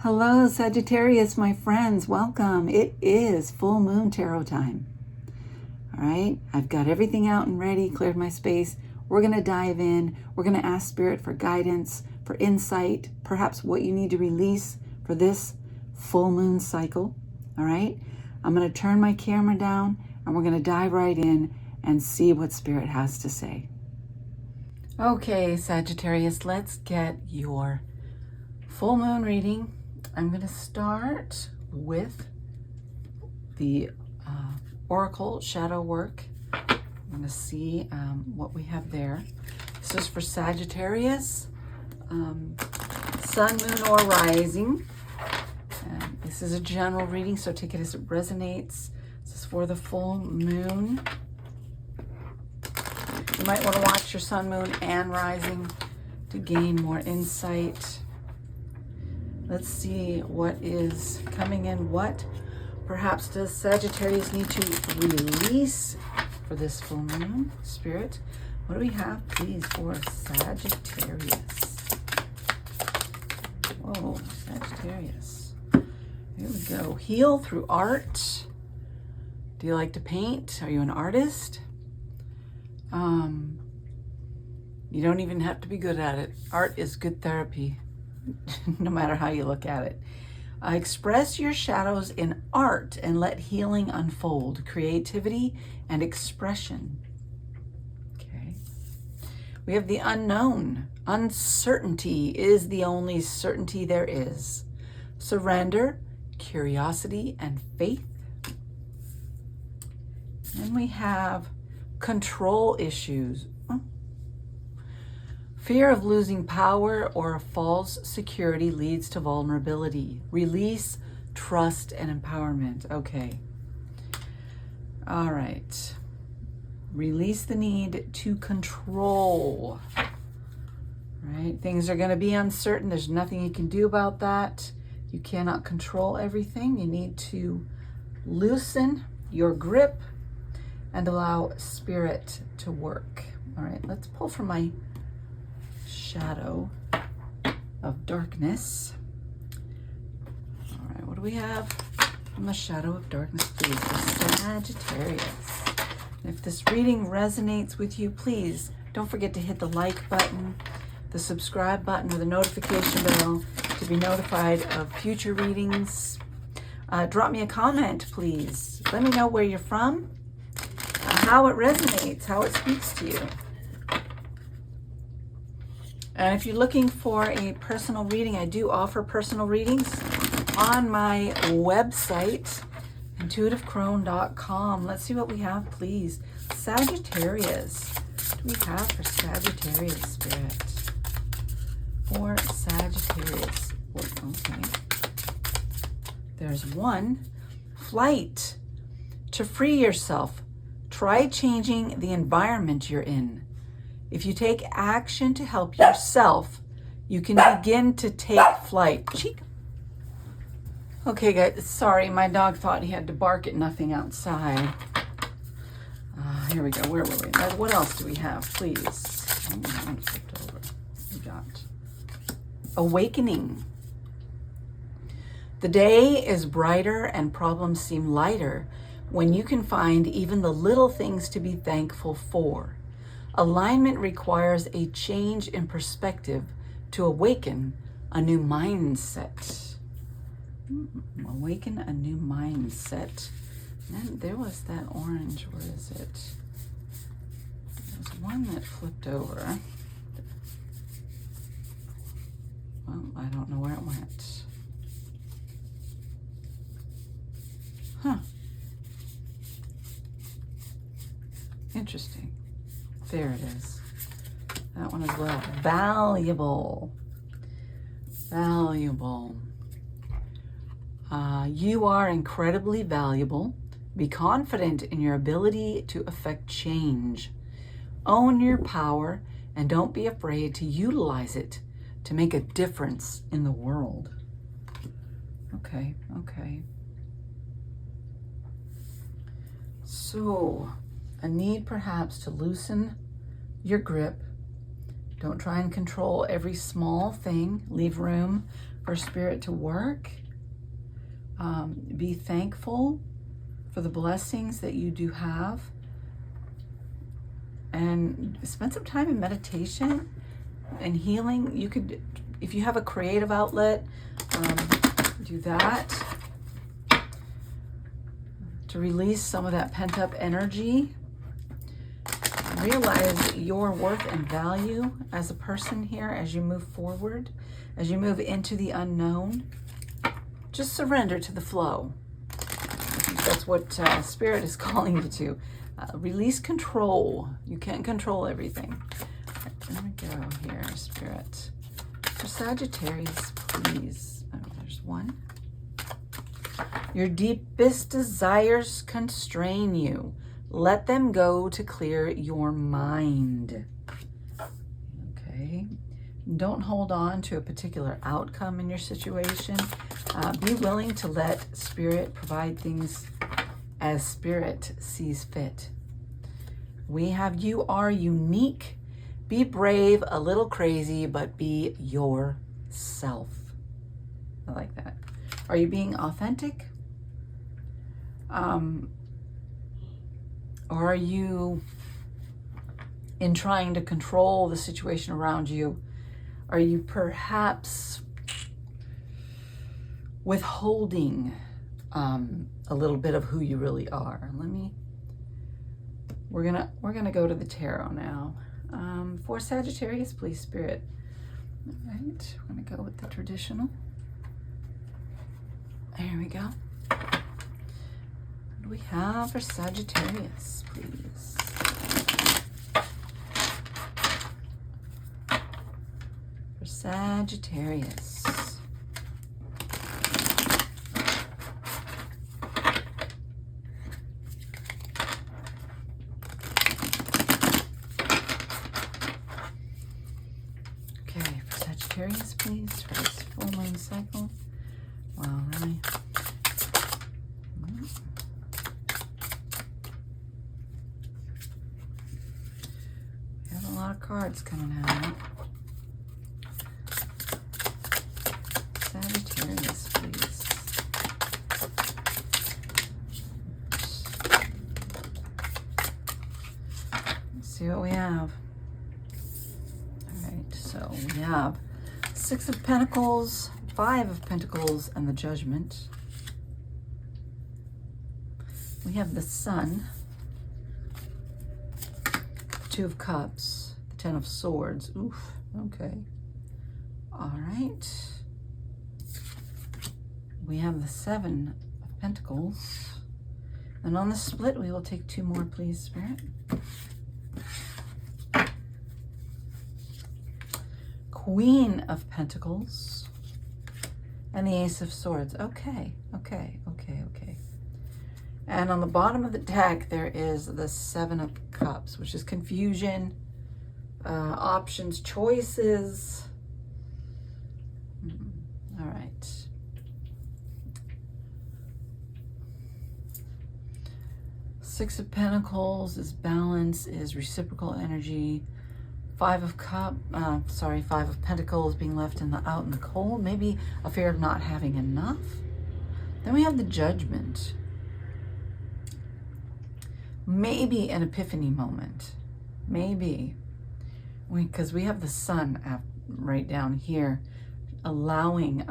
Hello, Sagittarius, my friends. Welcome. It is full moon tarot time. All right, I've got everything out and ready, cleared my space. We're going to dive in. We're going to ask Spirit for guidance, for insight, perhaps what you need to release for this full moon cycle. All right, I'm going to turn my camera down and we're going to dive right in and see what Spirit has to say. Okay, Sagittarius, let's get your full moon reading. I'm going to start with the Oracle Shadow Work. I'm going to see what we have there. This is for Sagittarius, Sun, Moon, or Rising. And this is a general reading, so take it as it resonates. This is for the full moon. You might want to watch your Sun, Moon, and Rising to gain more insight. Let's see what is coming in. What perhaps does Sagittarius need to release for this full moon? Spirit, what do we have, please, for Sagittarius? Whoa, Sagittarius. Here we go. Heal through art. Do you like to paint? Are you an artist? You don't even have to be good at it. Art is good therapy. No matter how you look at it. Express your shadows in art and let healing unfold. Creativity and expression. Okay. We have the unknown. Uncertainty is the only certainty there is. Surrender, curiosity, and faith. Then we have control issues. Fear of losing power or a false security leads to vulnerability. Release, trust, and empowerment. Okay. All right. Release the need to control. Right? Things are going to be uncertain. There's nothing you can do about that. You cannot control everything. You need to loosen your grip and allow Spirit to work. All right. Let's pull from my Shadow of Darkness. All right, what do we have from the Shadow of Darkness, please, for Sagittarius? And if this reading resonates with you, please don't forget to hit the like button, the subscribe button, or the notification bell to be notified of future readings. Drop me a comment, please. Let me know where you're from, how it resonates, how it speaks to you. And if you're looking for a personal reading, I do offer personal readings on my website, intuitivecrone.com. Let's see what we have, please. Sagittarius. What do we have for Sagittarius, Spirit? For Sagittarius. Okay. There's one. Flight. To free yourself, try changing the environment you're in. If you take action to help yourself, you can begin to take flight. Okay, guys, sorry, my dog thought he had to bark at nothing outside. Here we go. Where were we? What else do we have, please? Oh, one flipped over. We got awakening. The day is brighter and problems seem lighter when you can find even the little things to be thankful for. Alignment requires a change in perspective to awaken a new mindset. Awaken a new mindset. And there was that orange. Where is it? There's one that flipped over. Well, I don't know where it went. Huh. Interesting. There it is. That one as well. Valuable. Valuable. You are incredibly valuable. Be confident in your ability to affect change. Own your power and don't be afraid to utilize it to make a difference in the world. Okay, okay. So, a need perhaps to loosen your grip. Don't try and control every small thing. Leave room for Spirit to work. Be thankful for the blessings that you do have. And spend some time in meditation and healing. You could, if you have a creative outlet, do that to release some of that pent-up energy. Realize your worth and value as a person here as you move forward, as you move into the unknown. Just surrender to the flow. I think that's what Spirit is calling you to. Release control. You can't control everything. There we go here, Spirit. For Sagittarius, please. Oh, there's one. Your deepest desires constrain you. Let them go to clear your mind. Okay. Don't hold on to a particular outcome in your situation. Be willing to let Spirit provide things as Spirit sees fit. You are unique. Be brave, a little crazy, but be yourself. I like that. Are you being authentic? Or are you, in trying to control the situation around you, are you perhaps withholding a little bit of who you really are? We're gonna go to the tarot now. For Sagittarius, please, Spirit. All right, we're gonna go with the traditional. There we go. What do we have for Sagittarius, please? For Sagittarius. Okay, for Sagittarius, please, for this full moon cycle. Wow, really? We have a lot of cards coming out. Sagittarius, please. Let's see what we have. All right, so we have 6 of Pentacles, 5 of Pentacles, and the Judgment. We have the Sun, the 2 of Cups, the 10 of Swords. Oof, okay. All right. We have the 7 of Pentacles. And on the split, we will take 2 more, please, Spirit. Queen of Pentacles. And the Ace of Swords. Okay. And on the bottom of the deck, there is the 7 of Cups, which is confusion, options, choices. All right. Six of Pentacles is balance, is reciprocal energy. 5 of Pentacles being left out in the cold. Maybe a fear of not having enough. Then we have the Judgment. Maybe an epiphany moment. Maybe. Because we have the Sun right down here, allowing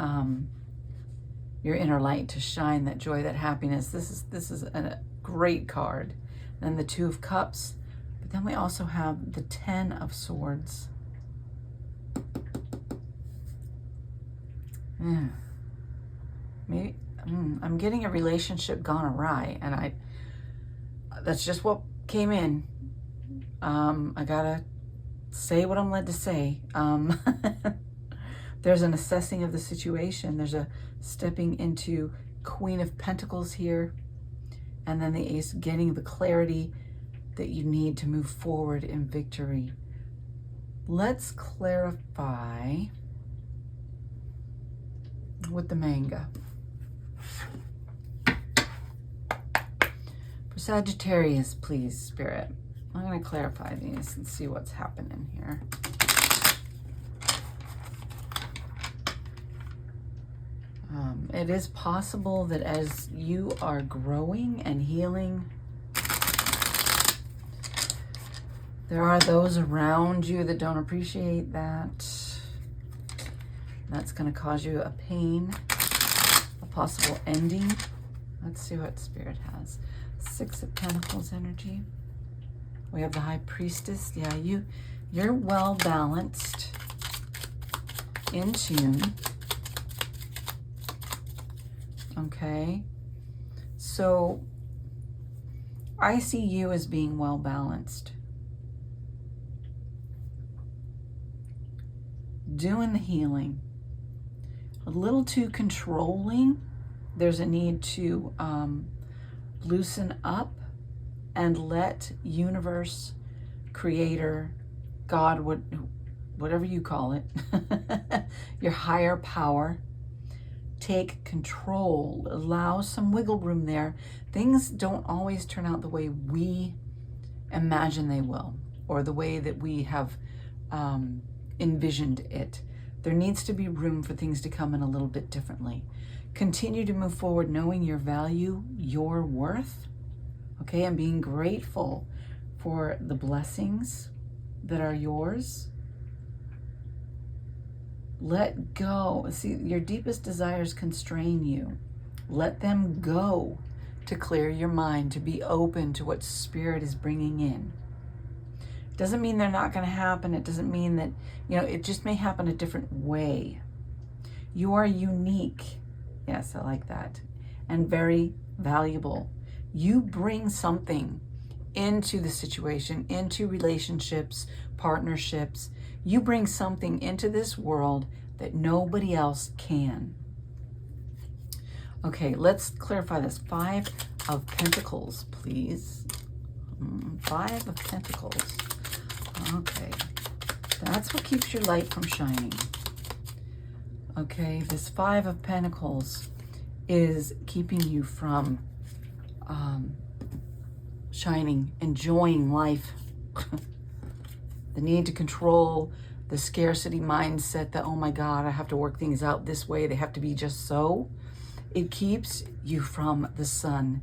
your inner light to shine, that joy, that happiness. This is a great card. Then the 2 of Cups. But then we also have the 10 of Swords. Maybe I'm getting a relationship gone awry, and that's just what came in. I gotta say what I'm led to say. There's an assessing of the situation. There's a stepping into Queen of Pentacles here, and then the Ace, getting the clarity that you need to move forward in victory. Let's clarify with the manga. For Sagittarius, please, Spirit. I'm going to clarify these and see what's happening here. It is possible that as you are growing and healing, there are those around you that don't appreciate that. That's going to cause you a pain, a possible ending. Let's see what Spirit has. 6 of Pentacles energy. We have the High Priestess. Yeah, you're well balanced, in tune. Okay. So I see you as being well balanced. Doing the healing. A little too controlling. There's a need to loosen up and let universe, creator, God, whatever you call it, your higher power, take control. Allow some wiggle room there. Things don't always turn out the way we imagine they will, or the way that we have envisioned it. There needs to be room for things to come in a little bit differently. Continue to move forward knowing your value, your worth, okay, and being grateful for the blessings that are yours. Let go. See, your deepest desires constrain you. Let them go to clear your mind, to be open to what Spirit is bringing in. Doesn't mean they're not going to happen. It doesn't mean that, it just may happen a different way. You are unique. Yes, I like that. And very valuable. You bring something into the situation, into relationships, partnerships. You bring something into this world that nobody else can. Okay, let's clarify this. 5 of Pentacles, please. 5 of Pentacles. Okay, that's what keeps your light from shining. Okay, this 5 of Pentacles is keeping you from shining, enjoying life. The need to control, the scarcity mindset that, oh my God, I have to work things out this way. They have to be just so. It keeps you from the sun,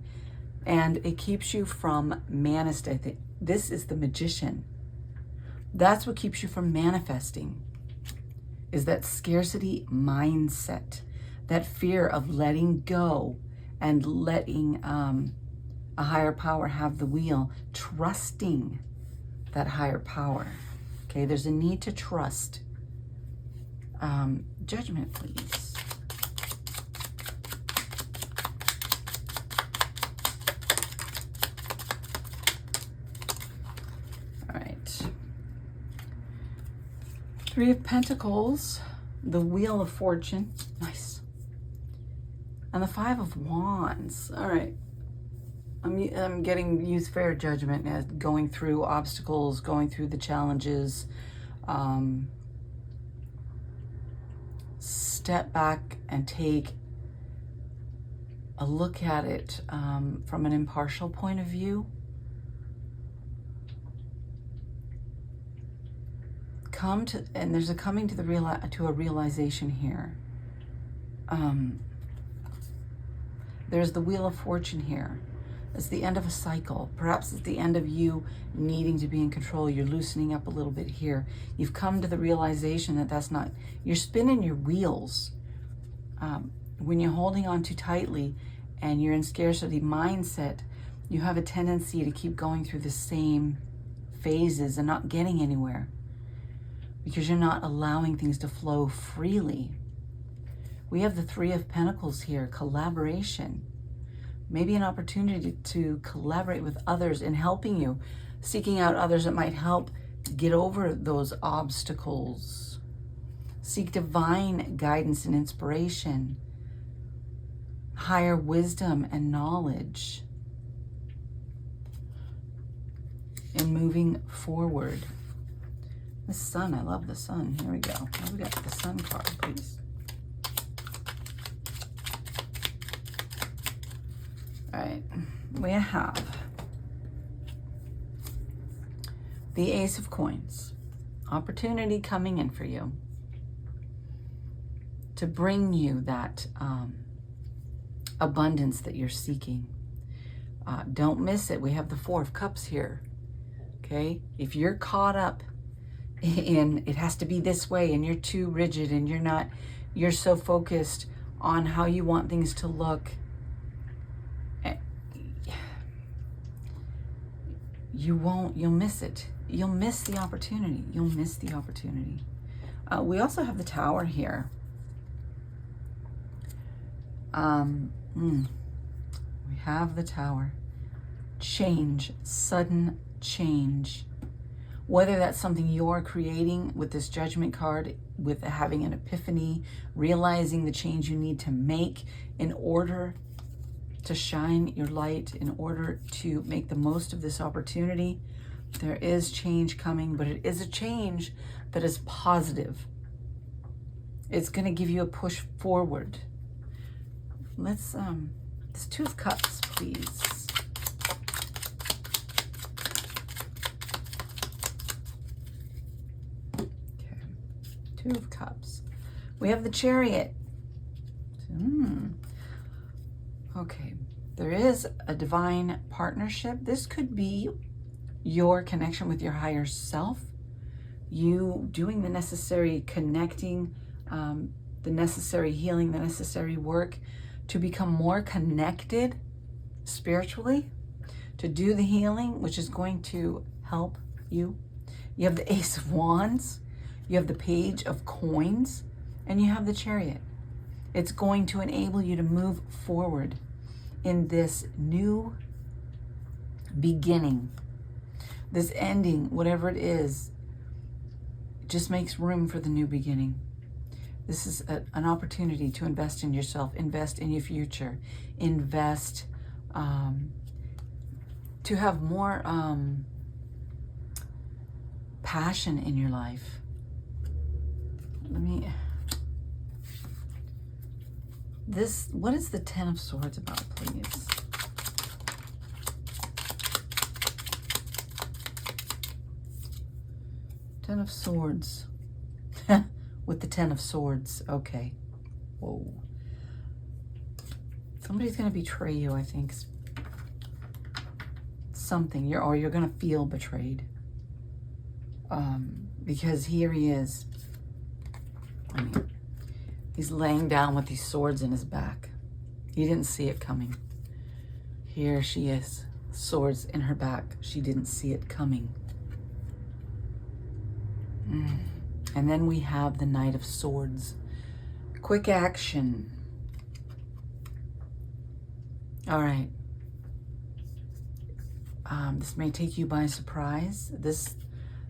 and it keeps you from manifesting. This is the Magician. That's what keeps you from manifesting, is that scarcity mindset, that fear of letting go and letting a higher power have the wheel, trusting that higher power. Okay, there's a need to trust. Judgment, please. All right. 3 of Pentacles, the Wheel of Fortune. Nice. And the 5 of Wands. All right. I'm getting use fair judgment as going through obstacles, going through the challenges. Step back and take a look at it from an impartial point of view. And there's a coming to a realization here. There's the Wheel of Fortune here. It's the end of a cycle. Perhaps it's the end of you needing to be in control. You're loosening up a little bit here. You've come to the realization that that's not, you're spinning your wheels. When you're holding on too tightly and you're in scarcity mindset, you have a tendency to keep going through the same phases and not getting anywhere because you're not allowing things to flow freely. We have the 3 of Pentacles here, collaboration. Maybe an opportunity to collaborate with others in helping you, seeking out others that might help get over those obstacles. Seek divine guidance and inspiration, higher wisdom and knowledge in moving forward. The Sun, I love the Sun. Here we go. Now we got the Sun card, please. All right, we have the Ace of Coins. Opportunity coming in for you to bring you that abundance that you're seeking. Don't miss it. We have the Four of Cups here. Okay? If you're caught up in it has to be this way and you're too rigid and you're so focused on how you want things to look, you'll miss it. You'll miss the opportunity. You'll miss the opportunity. We also have the Tower here. We have the Tower. Change, sudden change. Whether that's something you're creating with this Judgment card, with having an epiphany, realizing the change you need to make in order to shine your light, in order to make the most of this opportunity. There is change coming, but it is a change that is positive. It's going to give you a push forward. Let's, this Two of Cups, please. Okay, Two of Cups. We have the Chariot. Okay, there is a divine partnership. This could be your connection with your higher self, you doing the necessary connecting, the necessary healing, the necessary work to become more connected spiritually, to do the healing, which is going to help you. You have the Ace of Wands, you have the Page of Coins, and you have the Chariot. It's going to enable you to move forward in this new beginning. This ending, whatever it is, just makes room for the new beginning. This is an opportunity to invest in yourself, invest in your future, invest to have more passion in your life. What is the Ten of Swords about, please? Ten of Swords. With the Ten of Swords. Okay. Whoa. Somebody's going to betray you, I think. Something. You're going to feel betrayed. Because here he is. I mean, he's laying down with these swords in his back. He didn't see it coming. Here she is. Swords in her back. She didn't see it coming. And then we have the Knight of Swords. Quick action. All right. This may take you by surprise. This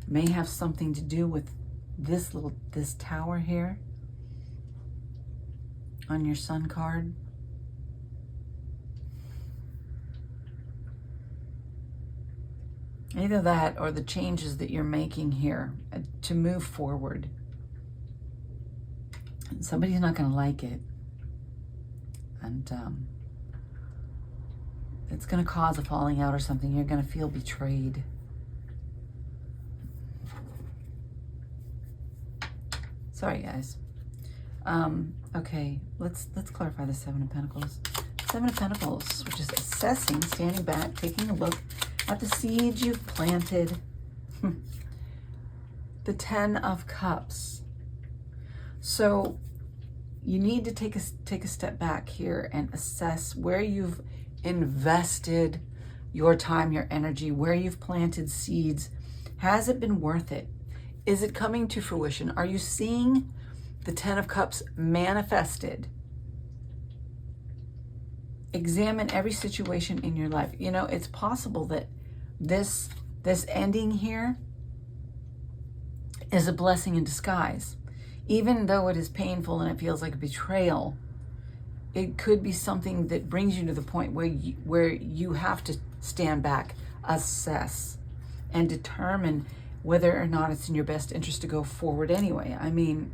may have something to do with this tower here on your Sun card. Either that or the changes that you're making here to move forward. And somebody's not going to like it. And it's going to cause a falling out or something. You're going to feel betrayed. Sorry, guys. Okay, let's clarify the Seven of Pentacles. Seven of Pentacles, which is assessing, standing back, taking a look at the seeds you've planted. The Ten of Cups. So you need to take a step back here and assess where you've invested your time, your energy, where you've planted seeds. Has it been worth it? Is it coming to fruition? Are you seeing the Ten of Cups manifested? Examine every situation in your life. You know, it's possible that this ending here is a blessing in disguise. Even though it is painful and it feels like a betrayal, it could be something that brings you to the point where you have to stand back, assess, and determine whether or not it's in your best interest to go forward anyway. I mean,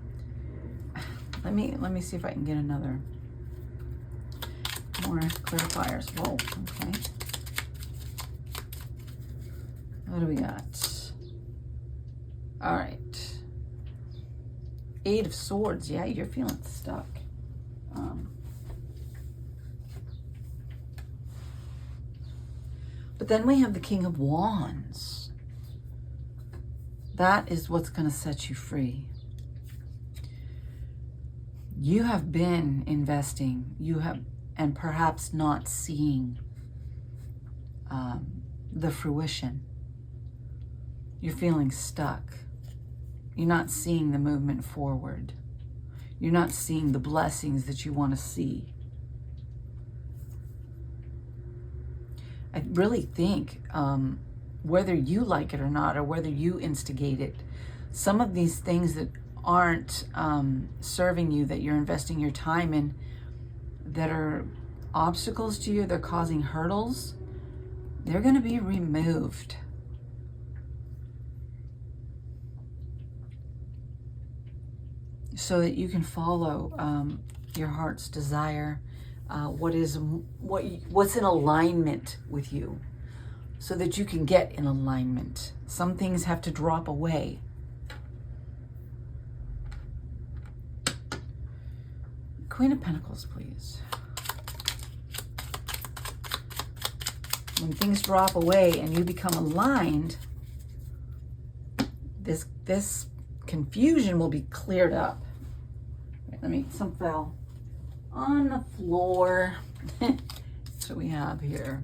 let me see if I can get another more clarifiers. Whoa, okay. What do we got? All right. Eight of Swords. Yeah, you're feeling stuck. But then we have the King of Wands. That is what's going to set you free. You have been investing. You have, and perhaps not seeing the fruition. You're feeling stuck. You're not seeing the movement forward. You're not seeing the blessings that you want to see. I really think whether you like it or not, or whether you instigate it, some of these things that aren't serving you, that you're investing your time in, that are obstacles to you, they're causing hurdles, they're going to be removed. So that you can follow your heart's desire, what's in alignment with you, so that you can get in alignment. Some things have to drop away. Queen of Pentacles, please. When things drop away and you become aligned, this confusion will be cleared up. Let me, some fell on the floor. That's what we have here.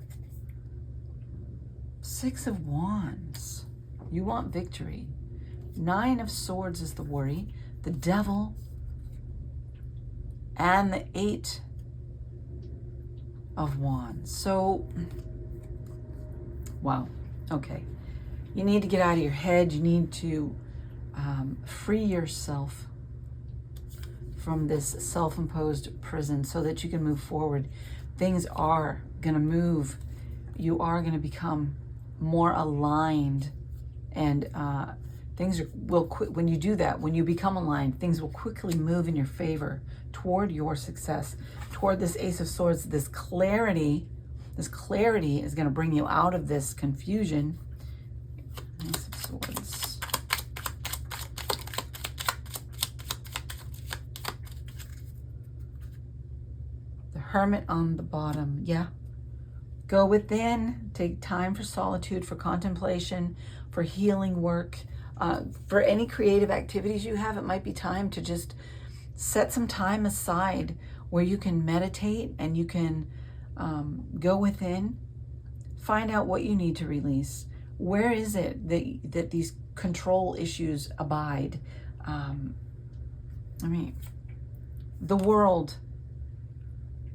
Six of Wands. You want victory. Nine of Swords is the worry. The Devil. And the Eight of Wands. So, wow. Okay. You need to get out of your head. You need to free yourself from this self-imposed prison so that you can move forward. Things are going to move. You are going to become more aligned, and will when you do that, when you become aligned, things will quickly move in your favor toward your success, toward this Ace of Swords. This clarity is going to bring you out of this confusion. Ace of Swords. Hermit on the bottom. Yeah. Go within. Take time for solitude, for contemplation, for healing work. For any creative activities you have, it might be time to just set some time aside where you can meditate and you can go within. Find out what you need to release. Where is it that these control issues abide? The World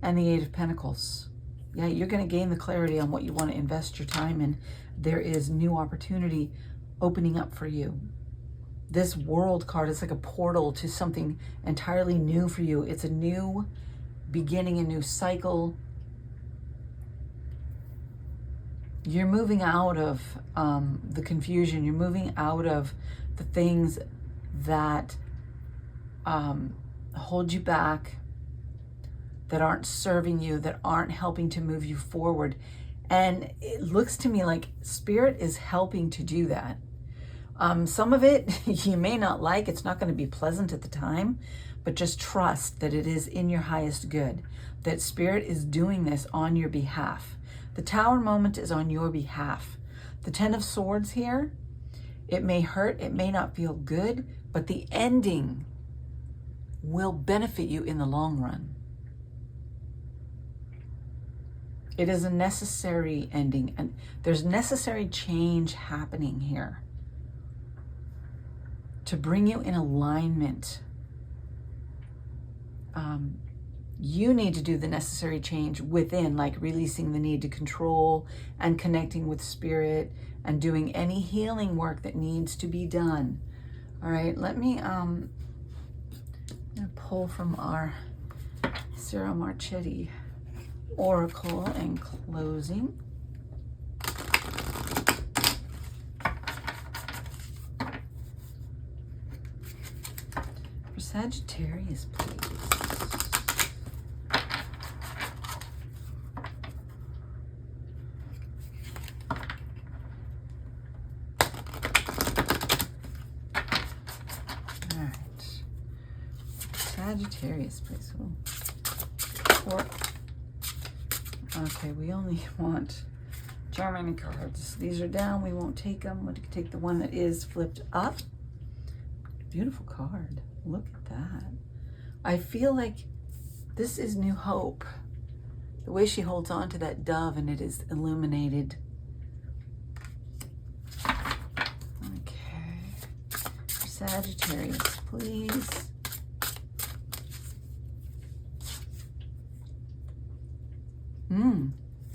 and the Eight of Pentacles. Yeah, you're going to gain the clarity on what you want to invest your time in. There is new opportunity opening up for you. This World card is like a portal to something entirely new for you. It's a new beginning, a new cycle. You're moving out of the confusion. You're moving out of the things that hold you back, that aren't serving you, that aren't helping to move you forward. And it looks to me like Spirit is helping to do that. Some of it you may not like. It's not going to be pleasant at the time, but just trust that it is in your highest good, that Spirit is doing this on your behalf. The Tower moment is on your behalf. The Ten of Swords here, it may hurt, it may not feel good, but the ending will benefit you in the long run. It is a necessary ending, and there's necessary change happening here to bring you in alignment. You need to do the necessary change within, like releasing the need to control and connecting with Spirit and doing any healing work that needs to be done. All right, let me I'm gonna pull from our Sarah Marchetti Oracle and closing. For Sagittarius, please. All right. Sagittarius, please. Okay, we only want German cards. These are down. We won't take them. We'll take the one that is flipped up. Beautiful card. Look at that. I feel like this is new hope. The way she holds on to that dove and it is illuminated. Okay. Sagittarius, please.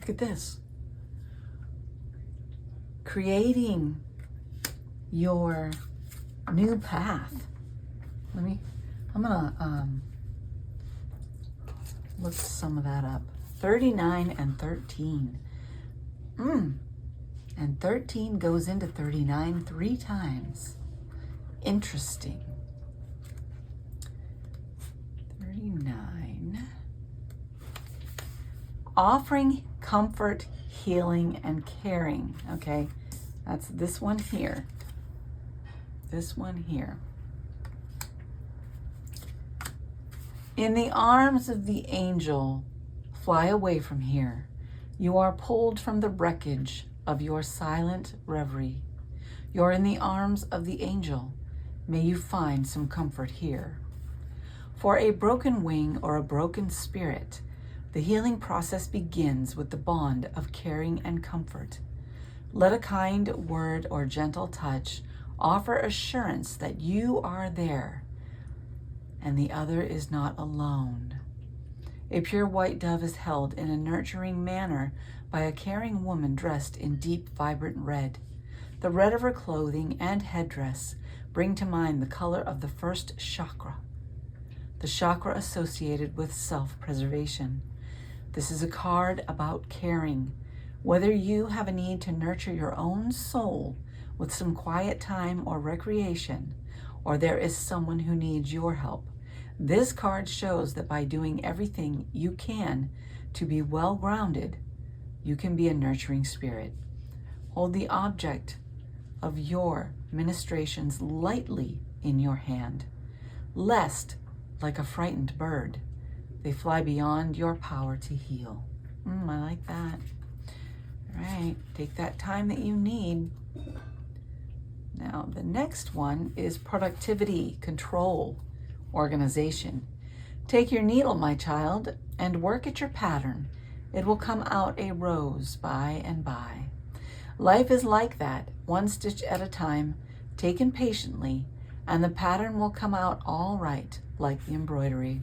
Look at this. Creating your new path. I'm gonna look some of that up. 39 and 13. And 13 goes into 39 3 times. Interesting. 39. Offering comfort, healing, and caring. Okay, that's this one here. This one here. In the arms of the angel, fly away from here. You are pulled from the wreckage of your silent reverie. You're in the arms of the angel. May you find some comfort here. For a broken wing or a broken spirit, the healing process begins with the bond of caring and comfort. Let a kind word or gentle touch offer assurance that you are there and the other is not alone. A pure white dove is held in a nurturing manner by a caring woman dressed in deep, vibrant red. The red of her clothing and headdress bring to mind the color of the first chakra, the chakra associated with self-preservation. This is a card about caring. Whether you have a need to nurture your own soul with some quiet time or recreation, or there is someone who needs your help, this card shows that by doing everything you can to be well-grounded, you can be a nurturing spirit. Hold the object of your ministrations lightly in your hand, lest, like a frightened bird, they fly beyond your power to heal. I like that. All right, take that time that you need. Now, the next one is productivity, control, organization. Take your needle, my child, and work at your pattern. It will come out a rose by and by. Life is like that, one stitch at a time, taken patiently, and the pattern will come out all right, like the embroidery.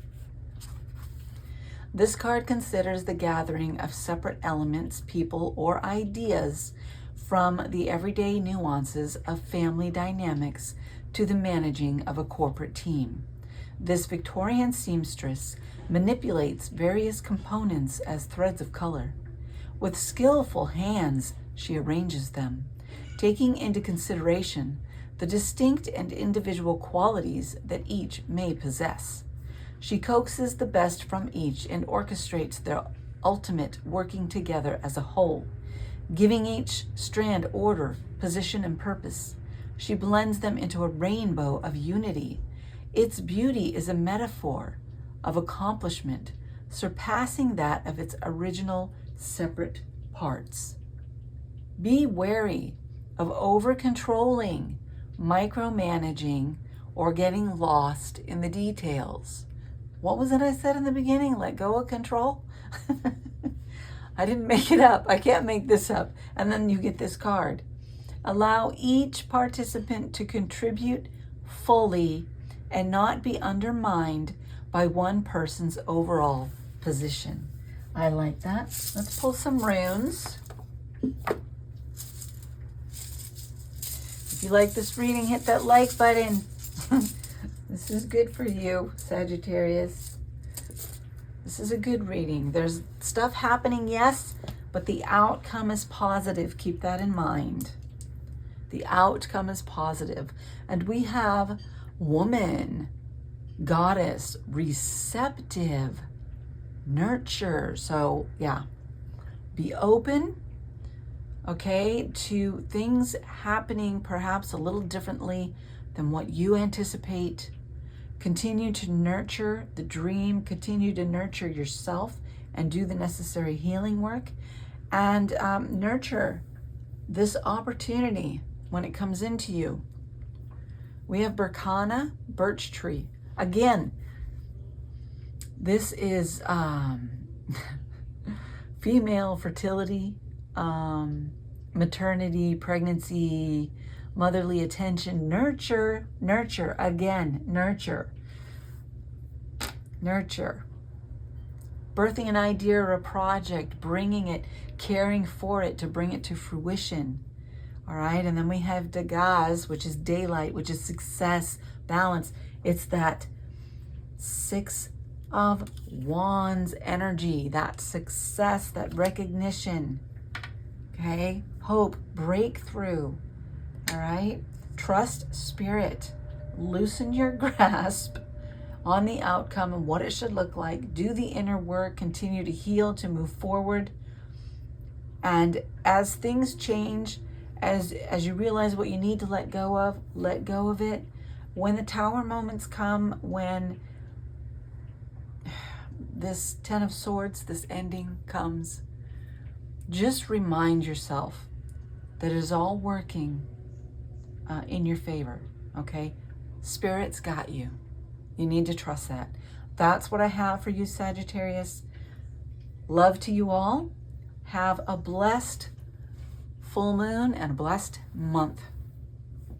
This card considers the gathering of separate elements, people, or ideas from the everyday nuances of family dynamics to the managing of a corporate team. This Victorian seamstress manipulates various components as threads of color. With skillful hands, she arranges them, taking into consideration the distinct and individual qualities that each may possess. She coaxes the best from each and orchestrates their ultimate working together as a whole, giving each strand order, position, and purpose. She blends them into a rainbow of unity. Its beauty is a metaphor of accomplishment, surpassing that of its original separate parts. Be wary of over-controlling, micromanaging, or getting lost in the details. What was it I said in the beginning? Let go of control? I didn't make it up. I can't make this up. And then you get this card. Allow each participant to contribute fully and not be undermined by one person's overall position. I like that. Let's pull some runes. If you like this reading, hit that like button. This is good for you, Sagittarius. This is a good reading. There's stuff happening, yes, but the outcome is positive. Keep that in mind. The outcome is positive. And we have woman, goddess, receptive, nurture. So yeah, be open, okay, to things happening perhaps a little differently than what you anticipate. Continue to nurture the dream, continue to nurture yourself and do the necessary healing work, and nurture this opportunity when it comes into you. We have Berkana, birch tree. Again, this is female fertility, maternity, pregnancy, motherly attention, nurture, again, nurture. Birthing an idea or a project, bringing it, caring for it to bring it to fruition. All right, and then we have Dagaz, which is daylight, which is success, balance. It's that 6 of Wands energy, that success, that recognition, okay? Hope, breakthrough, all right? Trust spirit, loosen your grasp on the outcome and what it should look like. Do the inner work, continue to heal, to move forward. And as things change, as you realize what you need to let go of it. When the Tower moments come, when this 10 of Swords, this ending comes, just remind yourself that it is all working in your favor, okay? Spirit's got you. You need to trust that. That's what I have for you, Sagittarius. Love to you all. Have a blessed full moon and a blessed month.